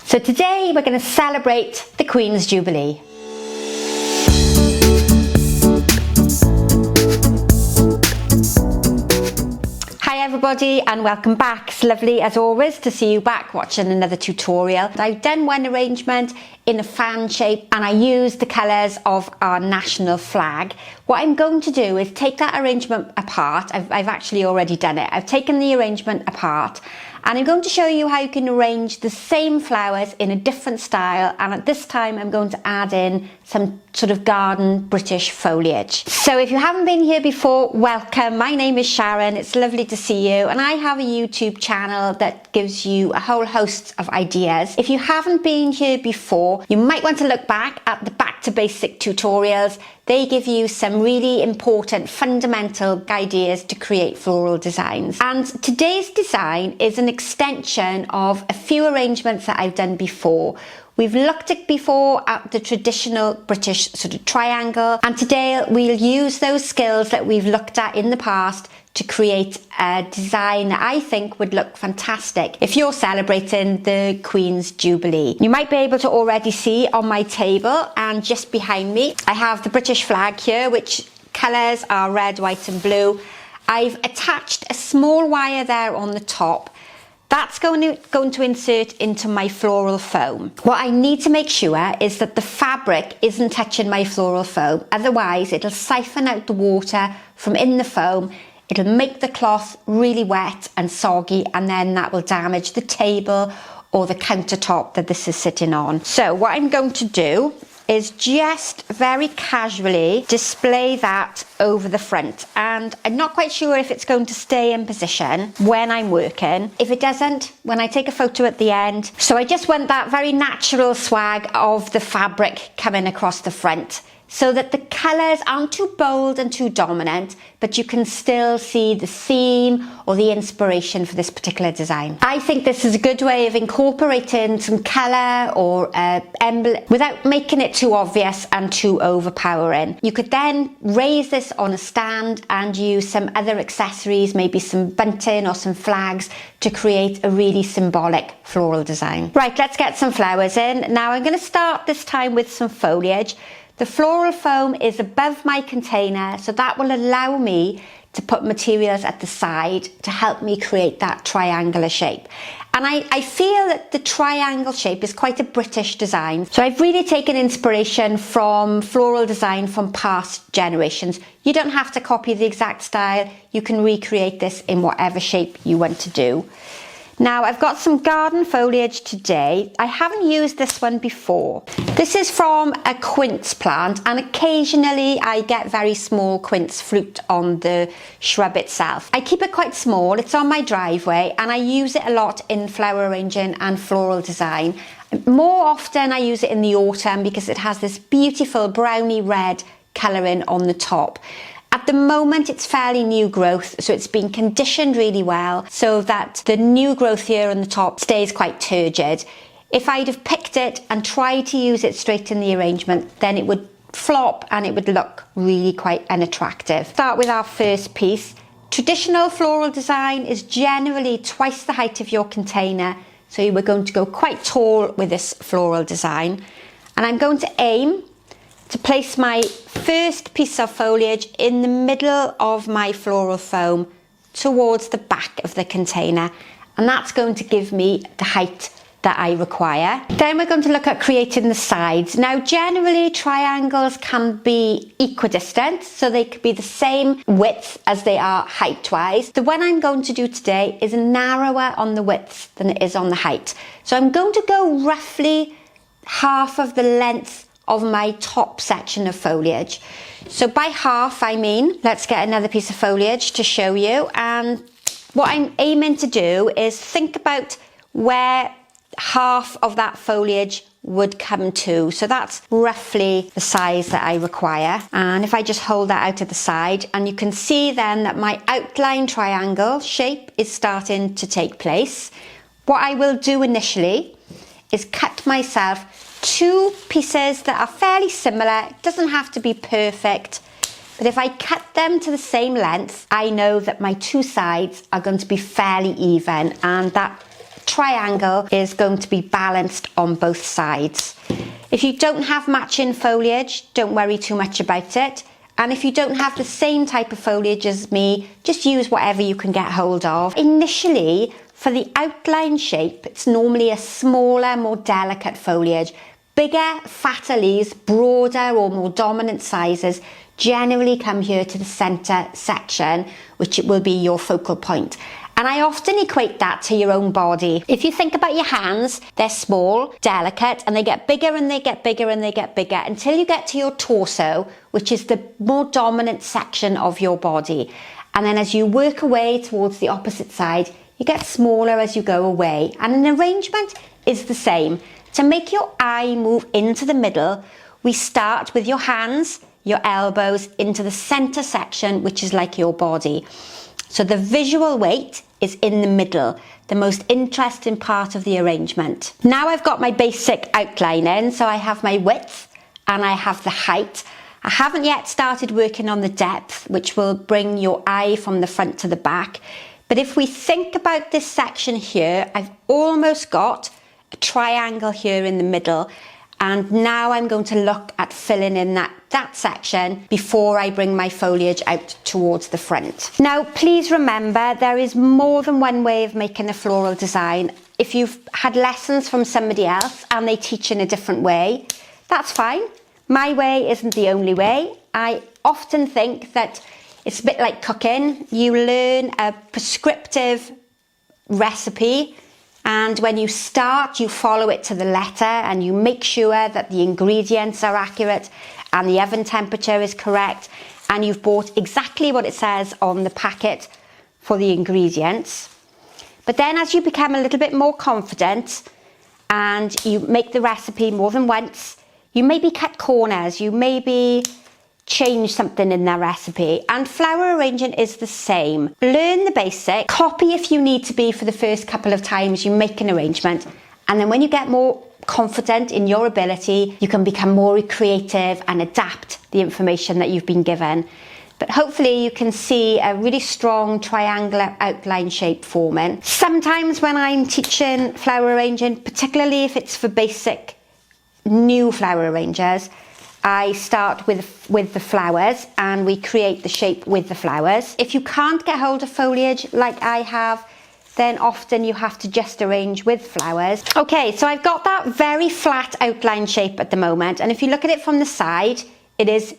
So today we're going to celebrate the Queen's Jubilee. Hi everybody and welcome back. It's lovely as always to see you back watching another tutorial. I've done one arrangement in a fan shape and I used the colours of our national flag. What I'm going to do is take that arrangement apart. I've actually already done it. I've taken the arrangement apart and I'm going to show you how you can arrange the same flowers in a different style, and at this time I'm going to add in some sort of garden British foliage. So if you haven't been here before, welcome. My name is Sharon. It's lovely to see you, and I have a YouTube channel that gives you a whole host of ideas. If you haven't been here before, you might want to look back at the back to basic tutorials. They give you some really important fundamental ideas to create floral designs. And today's design is an extension of a few arrangements that I've done before. We've looked at before at the traditional British sort of triangle, and today we'll use those skills that we've looked at in the past to create a design that I think would look fantastic if you're celebrating the Queen's Jubilee. You might be able to already see on my table and just behind me, I have the British flag here, which colours are red, white and blue. I've attached a small wire there on the top. That's going to insert into my floral foam. What I need to make sure is that the fabric isn't touching my floral foam, otherwise it'll siphon out the water from in the foam. It'll make the cloth really wet and soggy, and then that will damage the table or the countertop that this is sitting on. So what I'm going to do is just very casually display that over the front, and I'm not quite sure if it's going to stay in position when I'm working. If it doesn't, when I take a photo at the end. So I just want that very natural swag of the fabric coming across the front, so that the colours aren't too bold and too dominant, but you can still see the theme or the inspiration for this particular design. I think this is a good way of incorporating some colour or emblem without making it too obvious and too overpowering. You could then raise this on a stand and use some other accessories, maybe some bunting or some flags, to create a really symbolic floral design. Right, let's get some flowers in. Now I'm going to start this time with some foliage. The floral foam is above my container, so that will allow me to put materials at the side to help me create that triangular shape. And I feel that the triangle shape is quite a British design. So I've really taken inspiration from floral design from past generations. You don't have to copy the exact style. You can recreate this in whatever shape you want to do. Now I've got some garden foliage today. I haven't used this one before. This is from a quince plant, and occasionally I get very small quince fruit on the shrub itself. I keep it quite small, it's on my driveway, and I use it a lot in flower arranging and floral design. More often I use it in the autumn because it has this beautiful browny red colouring on the top. At the moment it's fairly new growth, so it's been conditioned really well so that the new growth here on the top stays quite turgid. If I'd have picked it and tried to use it straight in the arrangement, then it would flop and it would look really quite unattractive. Start with our first piece. Traditional floral design is generally twice the height of your container, so you were going to go quite tall with this floral design. And I'm going to aim to place my first piece of foliage in the middle of my floral foam towards the back of the container, and that's going to give me the height that I require. Then we're going to look at creating the sides. Now generally triangles can be equidistant, so they could be the same width as they are height wise. The one I'm going to do today is narrower on the width than it is on the height. So I'm going to go roughly half of the length of my top section of foliage. So by half I mean, let's get another piece of foliage to show you, and what I'm aiming to do is think about where half of that foliage would come to. So that's roughly the size that I require, and if I just hold that out to the side, and you can see then that my outline triangle shape is starting to take place. What I will do initially is cut myself two pieces that are fairly similar. It doesn't have to be perfect, but if I cut them to the same length, I know that my two sides are going to be fairly even, and that triangle is going to be balanced on both sides. If you don't have matching foliage, don't worry too much about it. And if you don't have the same type of foliage as me, just use whatever you can get hold of. Initially, for the outline shape, it's normally a smaller, more delicate foliage. Bigger, fatter leaves, broader or more dominant sizes generally come here to the centre section, which it will be your focal point. And I often equate that to your own body. If you think about your hands, they're small, delicate, and they get bigger and they get bigger and they get bigger until you get to your torso, which is the more dominant section of your body. And then as you work away towards the opposite side, you get smaller as you go away. And an arrangement is the same. To make your eye move into the middle, we start with your hands, your elbows into the centre section, which is like your body. So the visual weight is in the middle, the most interesting part of the arrangement. Now I've got my basic outline in, so I have my width and I have the height. I haven't yet started working on the depth, which will bring your eye from the front to the back. But if we think about this section here, I've almost got a triangle here in the middle. And now I'm going to look at filling in that section before I bring my foliage out towards the front. Now, please remember, there is more than one way of making a floral design. If you've had lessons from somebody else and they teach in a different way, that's fine. My way isn't the only way. I often think that it's a bit like cooking. You learn a prescriptive recipe, and when you start, you follow it to the letter and you make sure that the ingredients are accurate and the oven temperature is correct, and you've bought exactly what it says on the packet for the ingredients. But then as you become a little bit more confident and you make the recipe more than once, you maybe cut corners, you maybe change something in their recipe, and flower arranging is the same. Learn the basic, copy if you need to be for the first couple of times you make an arrangement, and then when you get more confident in your ability, you can become more creative and adapt the information that you've been given. But hopefully you can see a really strong triangular outline shape forming. Sometimes when I'm teaching flower arranging, particularly if it's for basic new flower arrangers, I start with the flowers and we create the shape with the flowers. If you can't get hold of foliage like I have, then often you have to just arrange with flowers. Okay, so I've got that very flat outline shape at the moment, and if you look at it from the side, it is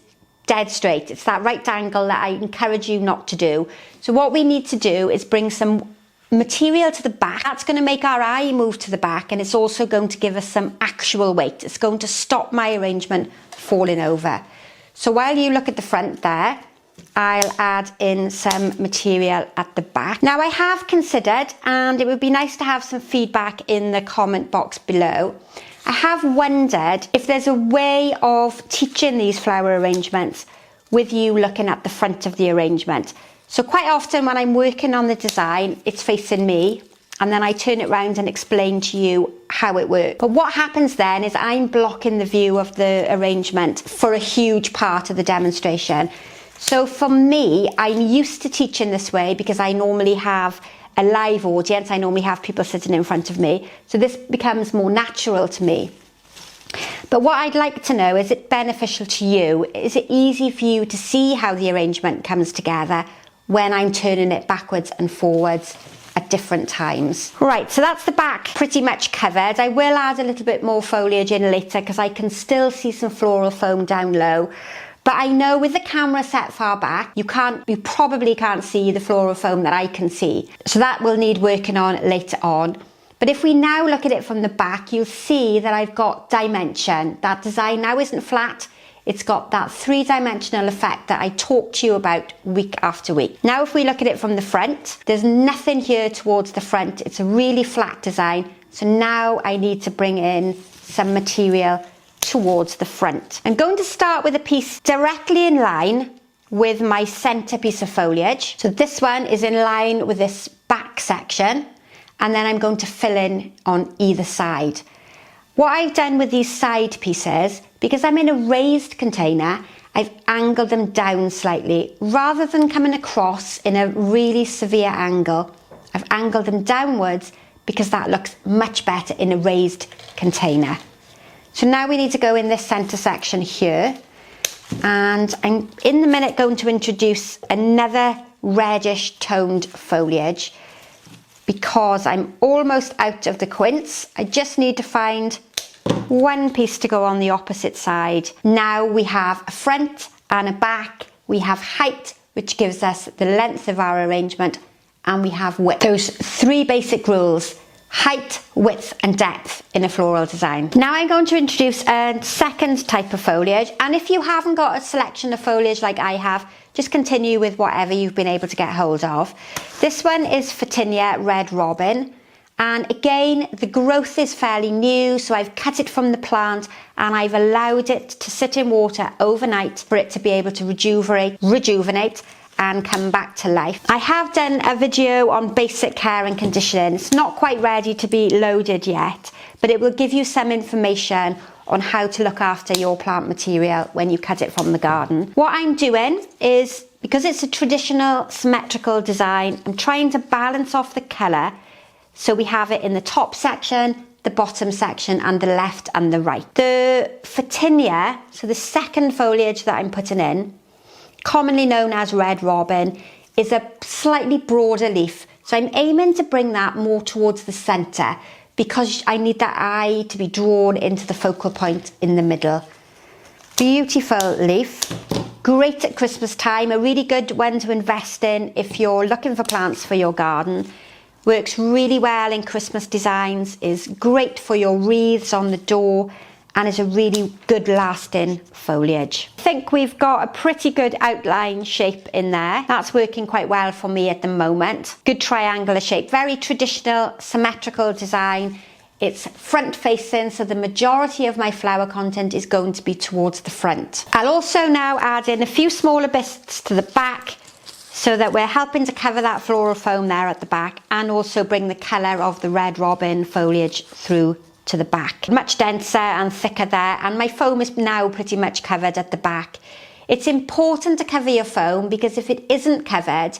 dead straight. It's that right angle that I encourage you not to do. So what we need to do is bring some material to the back. That's going to make our eye move to the back, and it's also going to give us some actual weight. It's going to stop my arrangement falling over. So while you look at the front there, I'll add in some material at the back. Now I have considered, and it would be nice to have some feedback in the comment box below, I have wondered if there's a way of teaching these flower arrangements with you looking at the front of the arrangement. So quite often when I'm working on the design, it's facing me, and then I turn it around and explain to you how it works. But what happens then is I'm blocking the view of the arrangement for a huge part of the demonstration. So for me, I'm used to teaching this way because I normally have a live audience. I normally have people sitting in front of me. So this becomes more natural to me. But what I'd like to know, is it beneficial to you? Is it easy for you to see how the arrangement comes together when I'm turning it backwards and forwards at different times? Right, so that's the back pretty much covered. I will add a little bit more foliage in later because I can still see some floral foam down low. But I know with the camera set far back, you probably can't see the floral foam that I can see. So that will need working on later on. But if we now look at it from the back, you'll see that I've got dimension. That design now isn't flat. It's got that three-dimensional effect that I talk to you about week after week. Now if we look at it from the front, there's nothing here towards the front. It's a really flat design. So now I need to bring in some material towards the front. I'm going to start with a piece directly in line with my centre piece of foliage. So this one is in line with this back section, and then I'm going to fill in on either side. What I've done with these side pieces, because I'm in a raised container, I've angled them down slightly. Rather than coming across in a really severe angle, I've angled them downwards because that looks much better in a raised container. So now we need to go in this centre section here, and I'm in the minute going to introduce another reddish toned foliage because I'm almost out of the quince. I just need to find one piece to go on the opposite side. Now we have a front and a back, we have height, which gives us the length of our arrangement, and we have width. Those three basic rules: height, width and depth in a floral design. Now I'm going to introduce a second type of foliage, and if you haven't got a selection of foliage like I have, just continue with whatever you've been able to get hold of. This one is Photinia Red Robin, and again the growth is fairly new, so I've cut it from the plant and I've allowed it to sit in water overnight for it to be able to rejuvenate and come back to life. I have done a video on basic care and conditioning. It's not quite ready to be loaded yet, but it will give you some information on how to look after your plant material when you cut it from the garden. What I'm doing is, because it's a traditional symmetrical design, I'm trying to balance off the colour so we have it in the top section, the bottom section and the left and the right. The Photinia, so the second foliage that I'm putting in, commonly known as Red Robin, is a slightly broader leaf. So I'm aiming to bring that more towards the centre because I need that eye to be drawn into the focal point in the middle. Beautiful leaf, great at Christmas time, a really good one to invest in if you're looking for plants for your garden. Works really well in Christmas designs, is great for your wreaths on the door, and is a really good lasting foliage. I think we've got a pretty good outline shape in there. That's working quite well for me at the moment. Good triangular shape, very traditional symmetrical design. It's front facing, so the majority of my flower content is going to be towards the front. I'll also now add in a few smaller bits to the back so that we're helping to cover that floral foam there at the back and also bring the colour of the Red Robin foliage through to the back. Much denser and thicker there, and my foam is now pretty much covered at the back. It's important to cover your foam because if it isn't covered,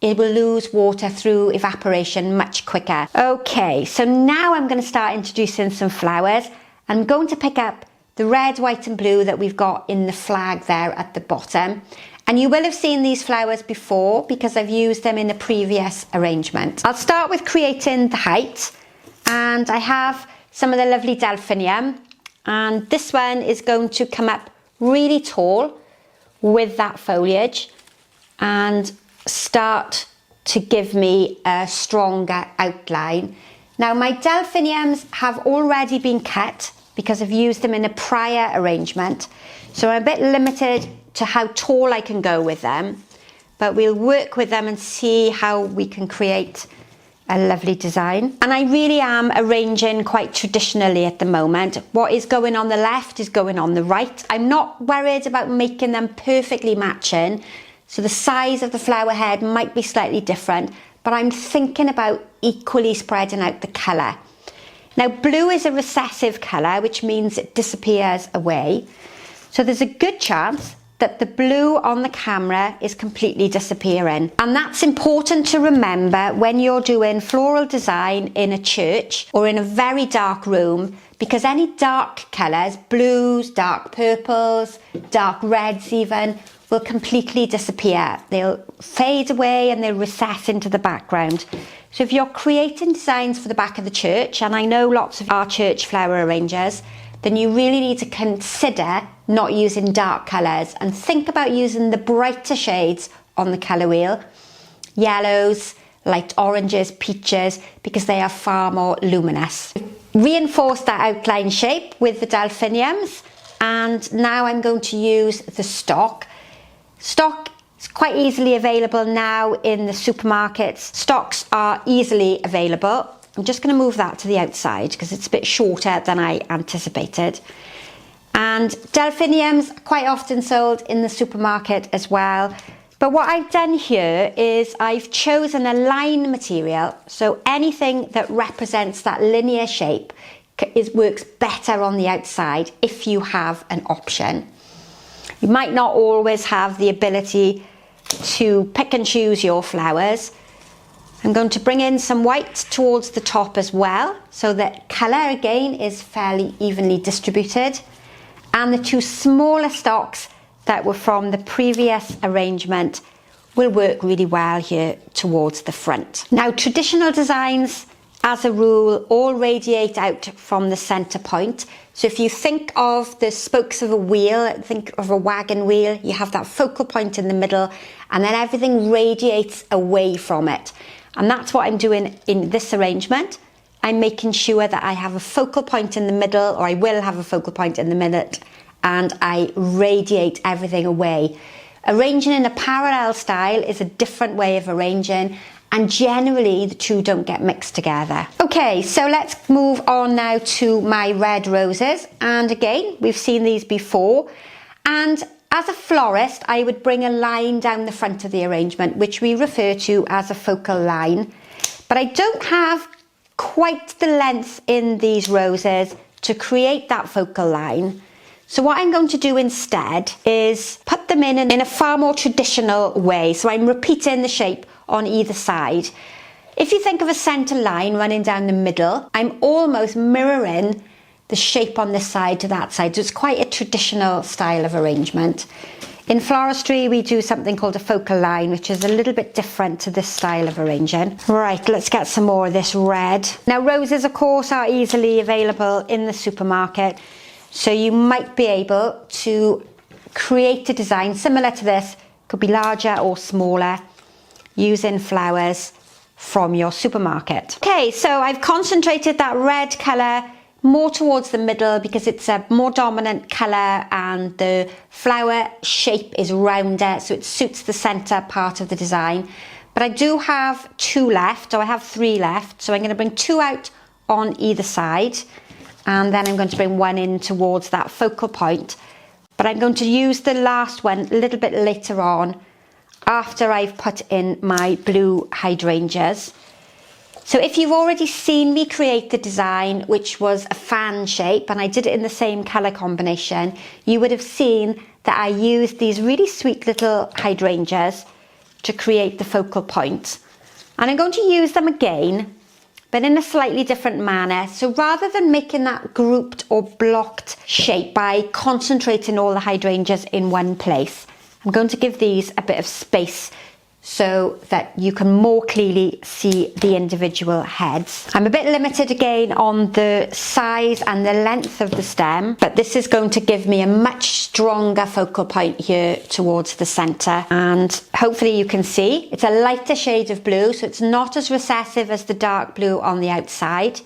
it will lose water through evaporation much quicker. Okay, so now I'm going to start introducing some flowers. I'm going to pick up the red, white and blue that we've got in the flag there at the bottom. And you will have seen these flowers before because I've used them in a previous arrangement. I'll start with creating the height, and I have some of the lovely Delphinium, and this one is going to come up really tall with that foliage and start to give me a stronger outline. Now my Delphiniums have already been cut because I've used them in a prior arrangement, so I'm a bit limited to how tall I can go with them, but we'll work with them and see how we can create a lovely design. And I really am arranging quite traditionally at the moment. What is going on the left is going on the right. I'm not worried about making them perfectly matching, so the size of the flower head might be slightly different, but I'm thinking about equally spreading out the colour. Now blue is a recessive colour, which means it disappears away, so there's a good chance that the blue on the camera is completely disappearing. And that's important to remember when you're doing floral design in a church or in a very dark room, because any dark colours, blues, dark purples, dark reds even, will completely disappear. They'll fade away and they'll recess into the background. So if you're creating designs for the back of the church, and I know lots of our church flower arrangers, then you really need to consider not using dark colours and think about using the brighter shades on the colour wheel. Yellows, light oranges, peaches, because they are far more luminous. Reinforce that outline shape with the Delphiniums, and now I'm going to use the stock. Stock is quite easily available now in the supermarkets. Stocks are easily available. I'm just going to move that to the outside because it's a bit shorter than I anticipated. And Delphiniums are quite often sold in the supermarket as well. But what I've done here is I've chosen a line material, so anything that represents that linear shape works better on the outside if you have an option. You might not always have the ability to pick and choose your flowers. I'm going to bring in some white towards the top as well, so that colour again is fairly evenly distributed. And the two smaller stalks that were from the previous arrangement will work really well here towards the front. Now, traditional designs, as a rule, all radiate out from the centre point. So if you think of the spokes of a wheel, think of a wagon wheel, you have that focal point in the middle, and then everything radiates away from it. And that's what I'm doing in this arrangement. I'm making sure that I have a focal point in the middle, or I will have a focal point in the middle, and I radiate everything away. Arranging in a parallel style is a different way of arranging, and generally the two don't get mixed together. Okay, so let's move on now to my red roses. And again, we've seen these before. And as a florist, I would bring a line down the front of the arrangement, which we refer to as a focal line. But I don't have quite the length in these roses to create that focal line. So what I'm going to do instead is put them in a far more traditional way. So I'm repeating the shape on either side. If you think of a centre line running down the middle, I'm almost mirroring the shape on this side to that side. So it's quite a traditional style of arrangement. In floristry, we do something called a focal line, which is a little bit different to this style of arranging. Right, let's get some more of this red. Now, roses, of course, are easily available in the supermarket. So you might be able to create a design similar to this, could be larger or smaller, using flowers from your supermarket. Okay, so I've concentrated that red colour more towards the middle because it's a more dominant colour and the flower shape is rounder, so it suits the centre part of the design. But I do have two left, so I have three left. So I'm going to bring two out on either side, and then I'm going to bring one in towards that focal point. But I'm going to use the last one a little bit later on, after I've put in my blue hydrangeas. So if you've already seen me create the design, which was a fan shape, and I did it in the same colour combination, you would have seen that I used these really sweet little hydrangeas to create the focal point. And I'm going to use them again, but in a slightly different manner. So rather than making that grouped or blocked shape by concentrating all the hydrangeas in one place, I'm going to give these a bit of space so that you can more clearly see the individual heads. I'm a bit limited again on the size and the length of the stem, but this is going to give me a much stronger focal point here towards the centre. And hopefully you can see it's a lighter shade of blue, so it's not as recessive as the dark blue on the outside.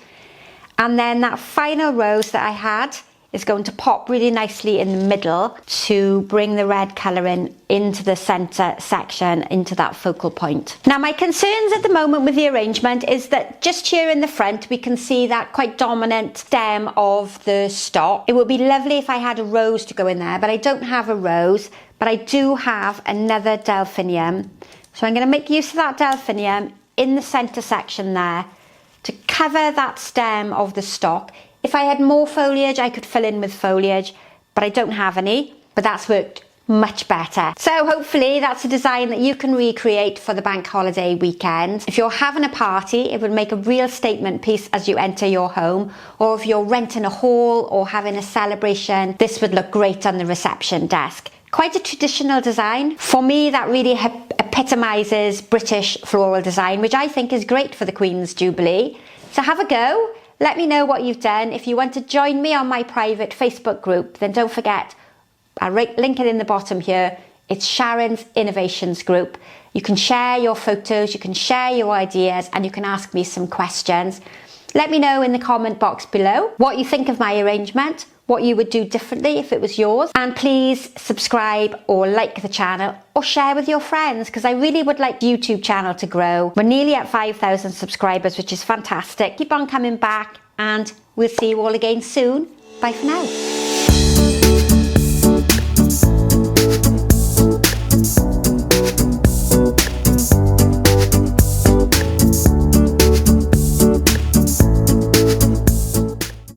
And then that final rose that I had is going to pop really nicely in the middle to bring the red colour into the centre section, into that focal point. Now, my concerns at the moment with the arrangement is that just here in the front we can see that quite dominant stem of the stalk. It would be lovely if I had a rose to go in there, but I don't have a rose, but I do have another delphinium. So I'm going to make use of that delphinium in the centre section there to cover that stem of the stalk. If I had more foliage, I could fill in with foliage, but I don't have any, but that's worked much better. So hopefully that's a design that you can recreate for the bank holiday weekend. If you're having a party, it would make a real statement piece as you enter your home, or if you're renting a hall or having a celebration, this would look great on the reception desk. Quite a traditional design. For me, that really epitomises British floral design, which I think is great for the Queen's Jubilee. So have a go. Let me know what you've done. If you want to join me on my private Facebook group, then don't forget, I'll link it in the bottom here. It's Sharon's Innovations Group. You can share your photos, you can share your ideas, and you can ask me some questions. Let me know in the comment box below what you think of my arrangement, what you would do differently if it was yours. And please subscribe or like the channel or share with your friends, because I really would like the YouTube channel to grow. We're nearly at 5,000 subscribers, which is fantastic. Keep on coming back, and we'll see you all again soon. Bye for now.